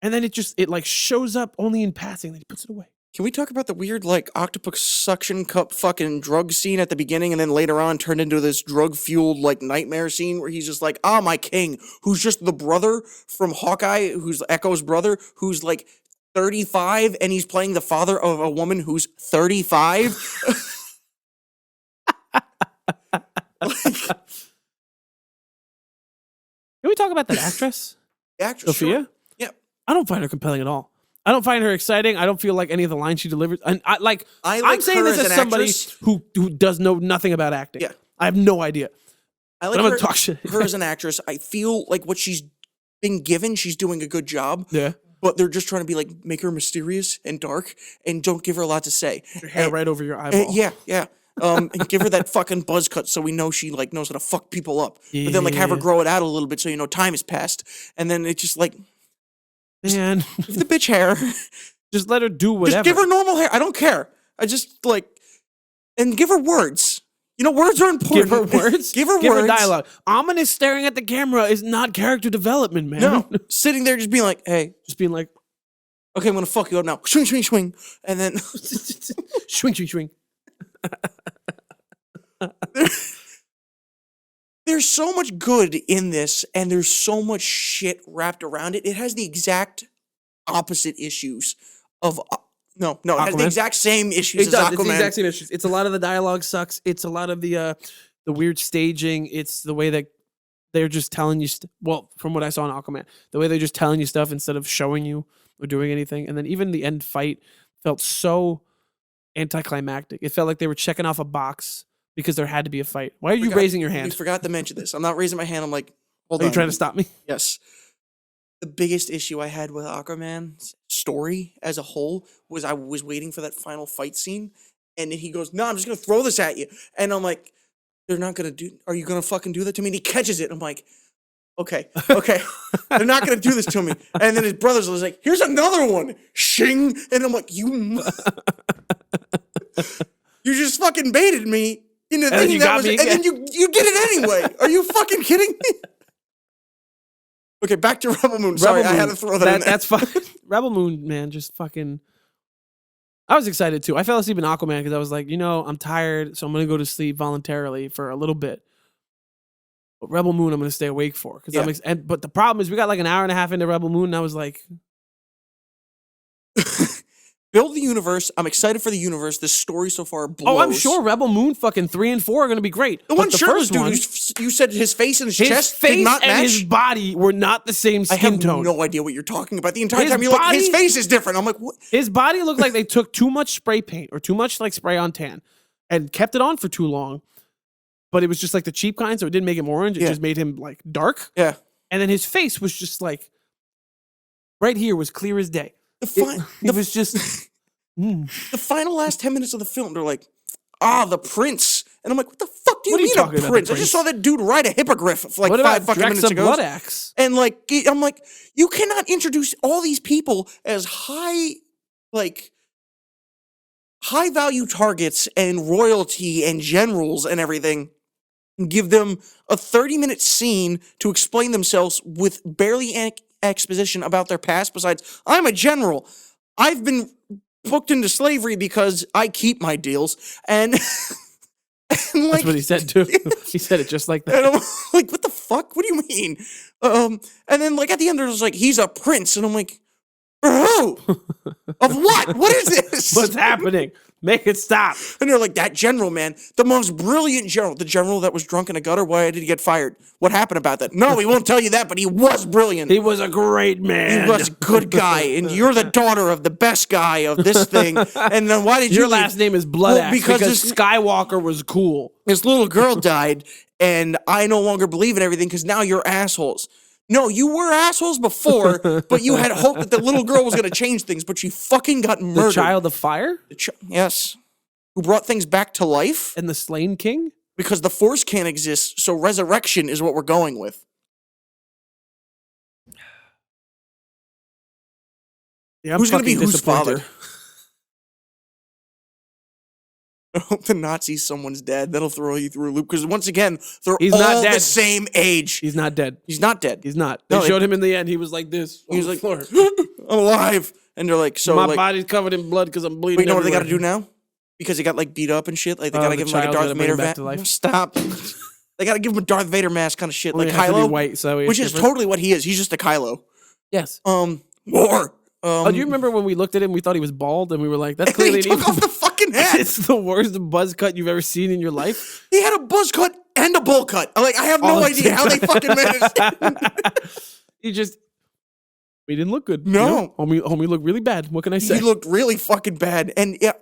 and then it like shows up only in passing, then he puts it away.
Can we talk about the weird, like, octopus suction cup fucking drug scene at the beginning and then later on turned into this drug-fueled, like, nightmare scene where he's just like, ah, my king, who's just the brother from Hawkeye, who's Echo's brother, who's, like, 35, and he's playing the father of a woman who's 35?
Can we talk about that actress?
The actress,
Sophia?
sure. Yeah.
I don't find her compelling at all. I don't find her exciting. I don't feel like any of the lines she delivers. And I'm saying
her
this
as
as
an
somebody
actress.
who does know nothing about acting.
Yeah.
I have no idea.
I
But
like
I'm
her,
gonna talk shit.
her as an actress. I feel like what she's been given, she's doing a good job.
Yeah.
But they're just trying to be like, make her mysterious and dark and don't give her a lot to say.
Your hair
And-
right over your eyeball.
yeah. And give her that fucking buzz cut so we know she like knows how to fuck people up. But then like have her
Yeah.
grow it out a little bit so you know time has passed. And then it's just like,
Man,
give the bitch hair.
just let her do whatever.
Just give her normal hair. I don't care. I just like, and give her words. You know, words are important.
Give her words.
Give her
Give
words.
her dialogue. Ominous staring at the camera is not character development, man.
No, sitting there just being like, hey,
Just being like,
okay, I'm gonna fuck you up now. Swing, swing, swing. And then
swing, swing, swing.
there's so much good in this, and there's so much shit wrapped around it. It has the exact opposite issues of no, it has
Aquaman?
the exact same issues
It
as
does.
Aquaman.
It's the exact same issues. It's a lot of the dialogue sucks. It's a lot of the weird staging. It's the way that they're just telling you. Well, from what I saw in Aquaman, the way they're just telling you stuff instead of showing you or doing anything. And then even the end fight felt so anticlimactic. It felt like they were checking off a box because there had to be a fight. Why are you raising your
You
hand?
forgot to mention this. I'm not raising my hand. I'm like, hold
Are
on.
you trying to stop me?
Yes. The biggest issue I had with Aquaman's story as a whole was I was waiting for that final fight scene, and then he goes, "No, I'm just gonna throw this at you," and I'm like, "They're not gonna do. Are you gonna fucking do that to me?" And he catches it. I'm like, "Okay, they're not gonna do this to me." And then his brothers was like, "Here's another one, shing," and I'm like, "You, you just fucking baited me into
then
thinking
you
that
got
was,
me
and then you did it anyway. Are you fucking kidding me?" Okay, back to Rebel Moon. Sorry,
Rebel
I had
Moon,
to throw that in there.
That's fine. Rebel Moon, man, just fucking. I was excited too. I fell asleep in Aquaman because I was like, I'm tired, so I'm gonna go to sleep voluntarily for a little bit. But Rebel Moon, I'm gonna stay awake for because but the problem is we got like an hour and a half into Rebel Moon, and I was like,
Build the universe. I'm excited for the universe. This story so far blows.
oh, I'm sure Rebel Moon fucking 3 and 4 are gonna be great.
The
But
one
the
shirtless
first
dude,
one,
you said his face and his
his
chest
face
did not
and
match.
his body were not the same
I
skin
have
tone.
no idea what you're talking about. The entire
His
time you're like, his
body-
face is different. I'm like, what?
His body looked like they took too much spray paint or too much like spray on tan and kept it on for too long. But it was just like the cheap kind, so it didn't make him orange. It
Yeah.
just made him like dark.
Yeah.
And then his face was just like right here was clear as day.
The,
was just
the final last 10 minutes of the film, they're like, the prince. And I'm like, what the fuck do you
What are you
mean
talking
a
about, the
prince? I just saw that dude ride a hippogriff for like
what
five
about
fucking
Drex
minutes
of
ago.
Blood Axe?
And like, I'm like, you cannot introduce all these people as high value targets and royalty and generals and everything, and give them a 30-minute scene to explain themselves with barely exposition about their past besides, I'm a general. I've been booked into slavery because I keep my deals. And, and like,
That's what he said too. He said it just like that.
and I'm like, what the fuck? What do you mean? And then like at the end, there's like, he's a prince. And I'm like, For who? Of what? What is this?
What's happening? Make it stop.
And they're like, that general, man, the most brilliant general, the general that was drunk in a gutter, why did he get fired? What happened about that? No, he won't tell you that, but he was brilliant.
He was a great man.
He was a good guy, and you're the daughter of the best guy of this thing. And then why did
Your
you leave?
last name is Blood Axe because Skywalker was cool.
This little girl died, and I no longer believe in everything because now you're assholes. No, you were assholes before, but you had hope that the little girl was going to change things, but she fucking got murdered.
The Child of Fire?
Yes. Who brought things back to life?
And the Slain King?
Because the Force can't exist, so resurrection is what we're going with.
Yeah,
who's going to be whose father? I hope the Nazi's someone's dad. That'll throw you through a loop. Because once again, they're all the same age.
He's not dead.
He's not dead.
He's not. They showed him in the end. He was like this.
He was like, I'm alive. And they're like, so
my body's covered in blood because I'm bleeding.
But you know what they got to do now? Because he got like beat up and shit. Like they got to give him like a Darth Vader mask. Stop. They got to give him a Darth Vader mask kind of shit. Like Kylo.
White, so
which is totally what he is. He's just a Kylo.
Yes.
War.
Do you remember when we looked at him, we thought he was bald, and we were like, that's clearly
he took off the fucking hat.
It's the worst buzz cut you've ever seen in your life.
He had a buzz cut and a bowl cut. I have no idea how they fucking managed it.
We didn't look good.
No.
You know? Homie looked really bad. What can I say?
He looked really fucking bad. And yeah,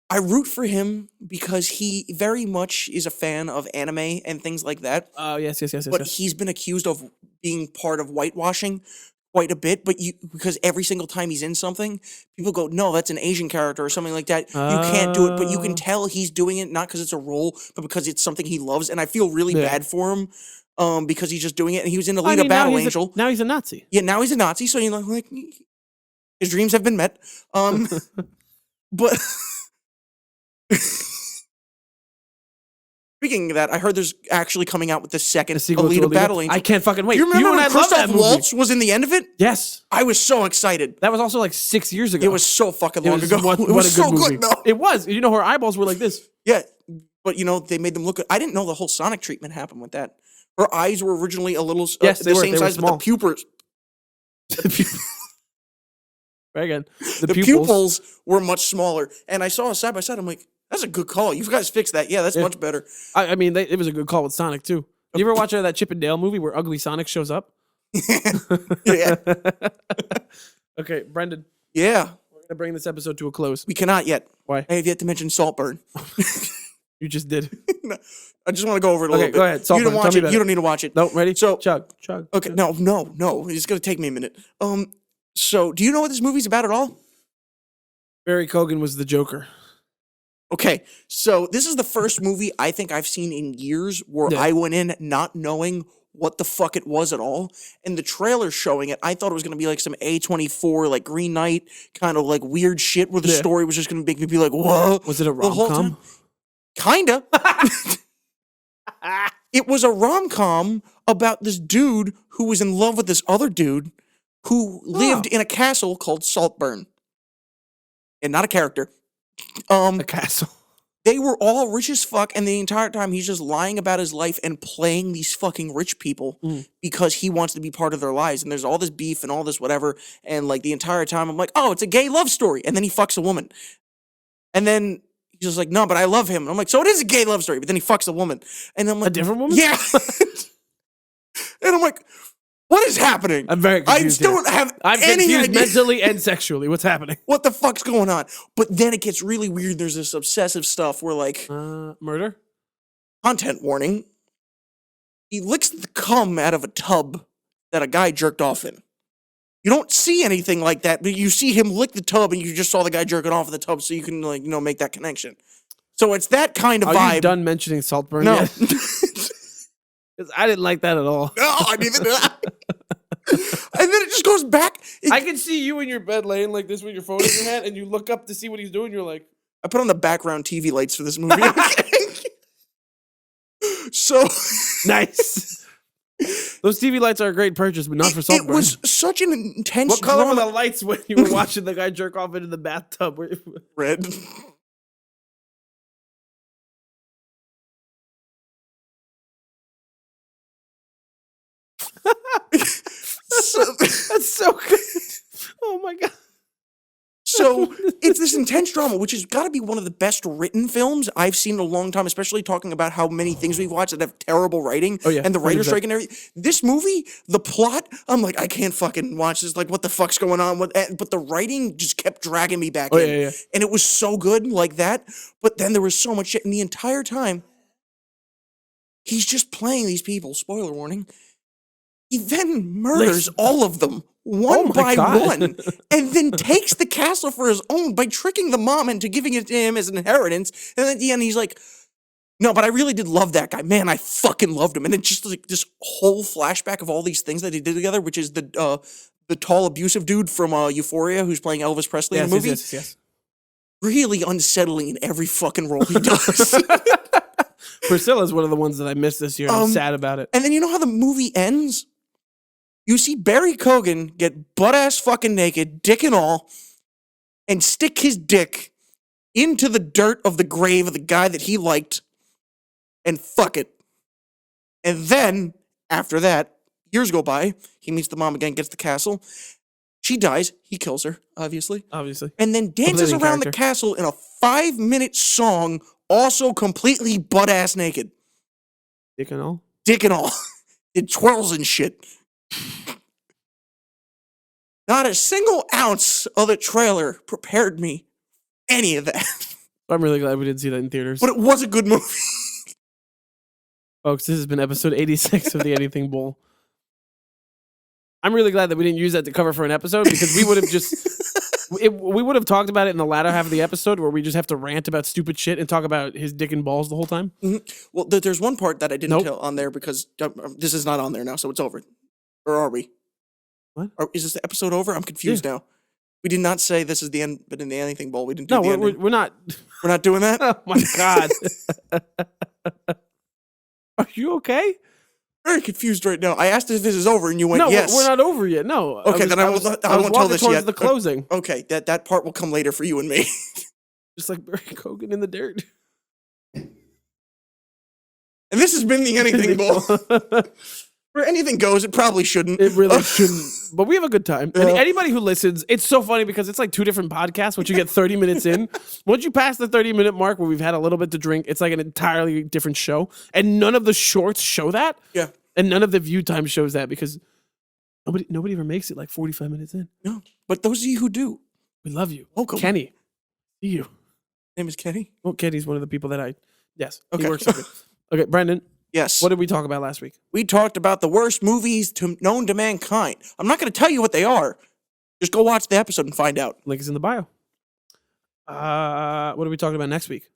I root for him because he very much is a fan of anime and things like that.
Oh, yes.
But he's been accused of being part of whitewashing quite a bit, but because every single time he's in something, people go, no, that's an Asian character or something like that. You can't do it, but you can tell he's doing it not because it's a role, but because it's something he loves. And I feel really bad for him because he's just doing it. And he was in Alita Battle Angel.
Now he's a Nazi.
Yeah, now he's a Nazi. So you know, like his dreams have been met. But speaking of that, I heard there's actually coming out with the second Alita Battle Angel.
I can't fucking wait.
You remember when
Christoph
Waltz was in the end of it?
Yes.
I was so excited.
That was also like 6 years ago.
It was so fucking long ago.
What
it was
a good
so
movie.
good, though.
It was. You know, her eyeballs were like this.
Yeah, but you know, they made them look good. I didn't know the whole Sonic treatment happened with that. Her eyes were originally a little
the
same size, but the pupils.
Very good.
The pupils were much smaller. And I saw a side by side. I'm like, that's a good call. You guys fixed that. Yeah, that's much better.
I mean, it was a good call with Sonic, too. You ever watch that Chip and Dale movie where Ugly Sonic shows up?
Yeah.
Okay, Brendan.
Yeah.
We're going to bring this episode to a close.
We cannot yet.
Why?
I have yet to mention Saltburn.
You just did.
No, I just want to go over it a little bit.
Go ahead. Saltburn.
You don't watch it. You don't need to watch it.
No, ready?
So,
chug.
Okay, no. It's going to take me a minute. So, do you know what this movie's about at all?
Barry Keoghan was the Joker.
Okay, so this is the first movie I think I've seen in years where I went in not knowing what the fuck it was at all. And the trailer showing it, I thought it was going to be like some A24, like Green Knight, kind of like weird shit where the story was just going to make me be like, whoa.
Was it a rom-com?
Kinda. It was a rom-com about this dude who was in love with this other dude who lived in a castle called Saltburn. And not a character.
A castle.
They were all rich as fuck, and the entire time he's just lying about his life and playing these fucking rich people because he wants to be part of their lives. And there's all this beef and all this whatever. And like the entire time I'm like, oh, it's a gay love story. And then he fucks a woman. And then he's just like, no, but I love him. And I'm like, so it is a gay love story, but then he fucks a woman. And I'm like,
a different woman?
Yeah. And I'm like, what is happening?
I'm very confused.
I still don't have any
confused
idea.
mentally and sexually. What's happening?
What the fuck's going on? But then it gets really weird. There's this obsessive stuff where like
murder?
Content warning. He licks the cum out of a tub that a guy jerked off in. You don't see anything like that, but you see him lick the tub and you just saw the guy jerking off in the tub, so you can like, you know, make that connection. So it's that kind of vibe.
Are you done mentioning Saltburn
No.
yet? Because I didn't like that at all.
No, I neither did I. And then it just goes back.
I can see you in your bed laying like this with your phone in your hand, and you look up to see what he's doing. You're like,
I put on the background TV lights for this movie. So
nice. Those TV lights are a great purchase, but not for Saltburn.
It was such an intense.
What color were the lights when you were watching the guy jerk off into the bathtub?
Red.
That's so good.
So it's this intense drama, which has got to be one of the best written films I've seen in a long time, especially talking about how many things we've watched that have terrible writing and the writer's strike and everything. This movie, the plot, I'm like, I can't fucking watch this. Like, what the fuck's going on? But the writing just kept dragging me back in. And it was so good like that. But then there was so much shit. And the entire time, he's just playing these people. Spoiler warning. He then murders all of them. One by one, and then takes the castle for his own by tricking the mom into giving it to him as an inheritance. And then at the end, he's like, no, but I really did love that guy. Man, I fucking loved him. And then just like this whole flashback of all these things that they did together, which is the tall abusive dude from Euphoria who's playing Elvis Presley in the movie. Yes. Really unsettling in every fucking role he does.
Priscilla's one of the ones that I missed this year. I'm sad about it.
And then you know how the movie ends? You see Barry Keoghan get butt-ass fucking naked, dick and all, and stick his dick into the dirt of the grave of the guy that he liked and fuck it. And then, after that, years go by, he meets the mom again, gets the castle. She dies. He kills her, obviously. And then dances around the castle in a 5-minute song, also completely butt-ass naked.
Dick and all?
Dick and all. It twirls and shit. Not a single ounce of the trailer prepared me any of that.
I'm really glad we didn't see that in theaters.
But it was a good movie.
Folks, this has been episode 86 of the Anything Bowl. I'm really glad that we didn't use that to cover for an episode because we would have just... we would have talked about it in the latter half of the episode where we just have to rant about stupid shit and talk about his dick and balls the whole time.
Well, there's one part that I didn't tell on there because this is not on there now, so it's over. Or are we?
What?
Is this the episode over? I'm confused now. We did not say this is the end, but in the Anything Bowl, we didn't do the ending.
We're not.
We're not doing that?
Oh, my God. Are you okay?
Very confused right now. I asked if this is over, and you went, yes.
No, we're not over yet. No.
Okay, then I won't tell this yet.
The closing.
Okay, that part will come later for you and me.
Just like Barry Keoghan in the dirt.
And this has been the Anything Bowl. Where anything goes, it probably shouldn't.
It really shouldn't. But we have a good time. And anybody who listens, it's so funny because it's like 2 different podcasts. Once you get 30 minutes in, once you pass the 30-minute mark where we've had a little bit to drink, it's like an entirely different show. And none of the shorts show that.
Yeah.
And none of the view time shows that because nobody ever makes it like 45 minutes in.
No. But those of you who do,
we love you.
Welcome.
Kenny. See you.
Name is Kenny?
Well, Kenny's one of the people that yes.
Okay.
He works with me. Okay, Brendan.
Yes.
What did we talk about last week?
We talked about the worst movies known to mankind. I'm not going to tell you what they are. Just go watch the episode and find out.
Link is in the bio. What are we talking about next week?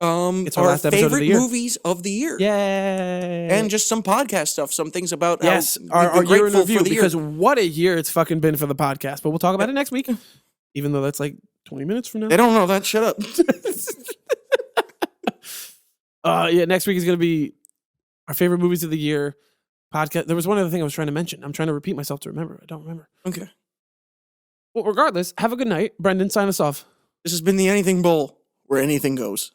It's our favorite movies of the year.
Yay.
And just some podcast stuff. Some things about
our year in review. Because what a year it's fucking been for the podcast. But we'll talk about it next week. Even though that's like 20 minutes from now.
They don't know that. Shut up.
Next week is going to be our favorite movies of the year podcast. There was one other thing I was trying to mention. I'm trying to repeat myself to remember. I don't remember.
Okay.
Well, regardless, have a good night. Brendan, sign us off.
This has been the Anything Bowl, where anything goes.